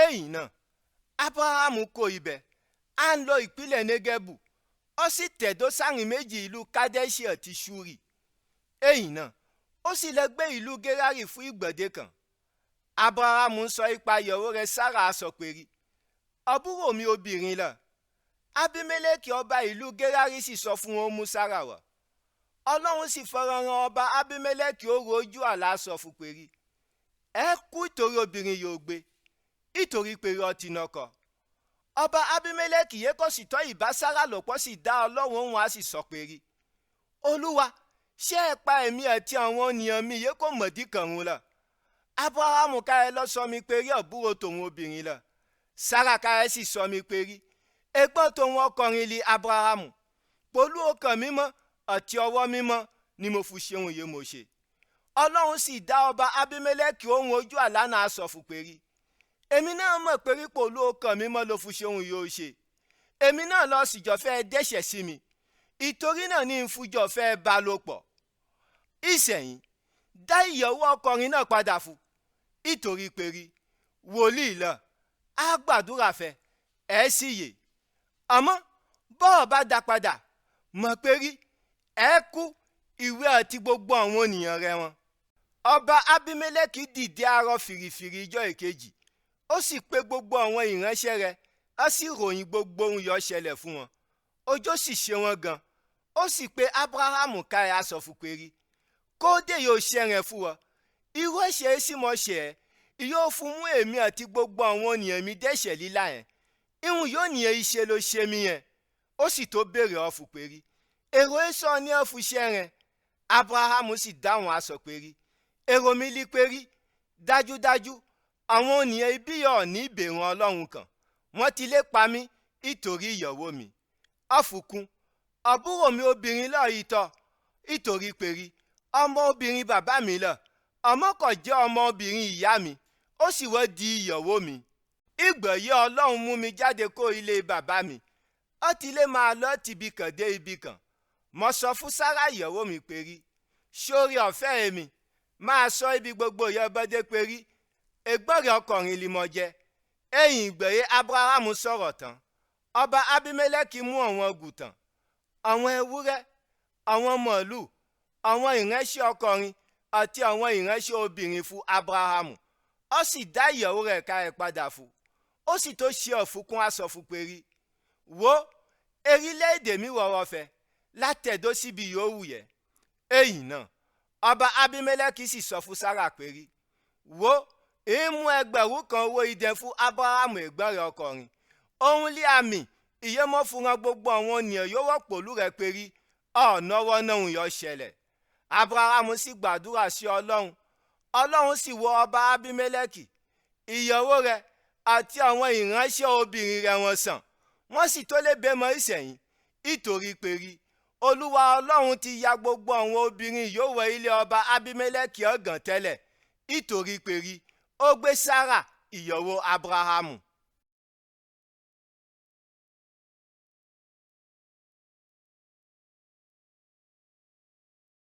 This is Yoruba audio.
èyí náà Ábúráhámù kó ibẹ̀ à ń lọ ìpínlẹ̀ Négébù ó sì tẹ̀dó sáàrin méjì ìlú Kádẹ́ṣì àti Ṣúrì. èyí náà ó sì lọ gbé ìlú Gérárì fún ìgbọ̀dé kan. Ábúráhámù sọ ipa ìyàwó rẹ̀ Sára sọ pé rí àbúrò mi obìnrin lọ. Ábímẹ́lẹ́kì ọba ìlú Gérárì sì sọ fún wọn mú Sára wá. Ọlọ́run sì fọ̀rọ̀ rán ọba Ábímẹ́lẹ́kì ó ro ojú àlá sọ fún pé rí ẹ kú ìtorí obìnrin yóò gbé ìtorí pé ọtí náà kọ. Ọba Ábímẹ́lẹ́kì yẹ kó sì tọ́ ìbá Sára lọ́pọ̀ sì dá Ọlọ́run òun á sì sọ pé rí Olúwa ṣé ẹ pa èmi àti àwọn ènìyàn mi yẹ kó mọ̀dí kàrún lọ. Ábúráhámù káyẹ lọ sọ mi pé rí àbúrò tòun obìnrin lọ. Sára káyẹ sì sọ mi pé rí ẹ̀gbọ́n tòun ọkùnrin li Ábúráhámù pẹ̀lú ọkàn mímọ́ àti ọwọ́ mímọ́ ni mo fi ṣeun yìí mo ṣe. Ọlọ́run sì dá ọba Ábímẹ́lẹ́kì ohun ojú àlá náà sọ fún pé rí èmi náà mọ̀ pé rí pẹ̀lú ọkàn mímọ́ ló fi ṣeun yìí ó ṣe. èmi náà lọ síjọ fẹ́ dẹ́ṣẹ̀ sí mi ìtorí náà ní ìfújọ fẹ́ bá lò pọ̀. ìsẹ̀yìn dá ìyàwó ọkùnrin náà padà fún ìtorí pé rí wòlíì lọ á gbàdúrà fẹ́ ẹ sì yè. àmọ́ bọ́ọ̀ bá dá padà mọ̀ pé rí ẹ kú ìwé àti gbogbo àwọn ènìyàn rẹ̀ wọn. Ọba Ábímẹ́lẹ́kì dìde àárọ̀ fìrìfìrì ijọ́ èkejì ó sì pè gbogbo àwọn ìránṣẹ́ rẹ̀ ó sì ròyìn gbogbo ohun yó ṣẹlẹ̀ fún wọn. ọjọ́ sì ṣe wọ́n gan. ó sì pè Ábúráhámù káyà sọ fún pé rí kódé yóò ṣẹ̀rẹ̀ fún ọ irú ẹ̀ṣẹ̀ sì mọ̀ ṣe ẹ́ yóò fún mú èmi àti gbogbo àwọn ènìyàn mi dẹ́ṣẹ̀ lílá yẹn ìhun yóò nìyẹn iṣẹ́ ló ṣe mí yẹn. ó sì tó béèrè ọ fún pé rí èrò èso ní ọ̀fùṣẹ́ rẹ̀. Ábúráhámù sì dáhùn á sọ pé rí èrò mi lí pé rí dájúdájú àwọn ènìyàn ibi yọ̀ ní ìbẹ̀rù Ọlọ́run kan wọ́n ti lè pa mí ìtorí ìyàwó mi. ọ̀fùkún àbúrò mi obìnrin lọ ìtọ̀ ìtorí pé rí ọmọ obìnrin bàbá mi lọ ọmọ kò jẹ́ ọmọ obìnrin ìyá mi ó sì wọ́n di ìyàwó mi. ìgbà yìí Ọlọ́run mú mi jáde kó ilé bàbá mi ó ti lè máa lọ tìbí kan dé ibì kan. mo sọ fún Sára ìyàwó mi pé rí sórí ọ̀fẹ́ èmi máa sọ ibi gbogbo ìyọ́bọ́dé pé rí ẹ̀gbọ́n rẹ̀ ọkùnrin lè mọ jẹ́. ẹ̀yìn ìgbẹ̀yẹ Ábúráhámù sọ̀rọ̀ tán ọba Ábímẹ́lẹ́kì mú àwọn àgùntàn àwọn ewúrẹ́ àwọn màálù àwọn ìránṣẹ́ ọkùnrin àti àwọn ìránṣẹ́ obìnrin fún Ábúráhámù. ó sì dá ìyàwó rẹ̀ ká ẹ̀ padà fún. ó sì tó ṣe ọ̀fùnkún aṣọ fún pé rí wo orílẹ̀-èdè mi wọ̀rọ̀ fẹ́ látẹ̀dó síbi yòówù yẹ. èyí náà ọba Ábímẹ́lẹ́kì sì sọ fún Sára pé rí wo ìmú 1000 owó idẹ fún Ábúráhámù ẹ̀gbọ́n rẹ̀ ọkùnrin òun lé àmì ìyẹ́mọ́ fúnra gbogbo àwọn ènìyàn yóò wọ́ pẹ̀lú rẹ̀ pé rí ọ̀nàwọ́ náà yọ ṣẹlẹ̀. Ábúráhámù sì gbàdúrà sí Ọlọ́run. Ọlọ́run sì wo ọba Ábímẹ́lẹ́kì ìyàwó rẹ̀ àti àwọn ìránṣẹ́ obìnrin rẹ̀ wọ́n sàn wọ́n sì tó lè bímọ ìsẹ̀yìn ìtorí pé rí Olúwa Ọlọ́run ti ya gbogbo àwọn obìnrin yóò wọ ilé ọba Ábímẹ́lẹ́kì ọ̀gàn tẹ́lẹ̀ ìtorí pé rí ó gbé Sára ìyàwó Ábúráhámù.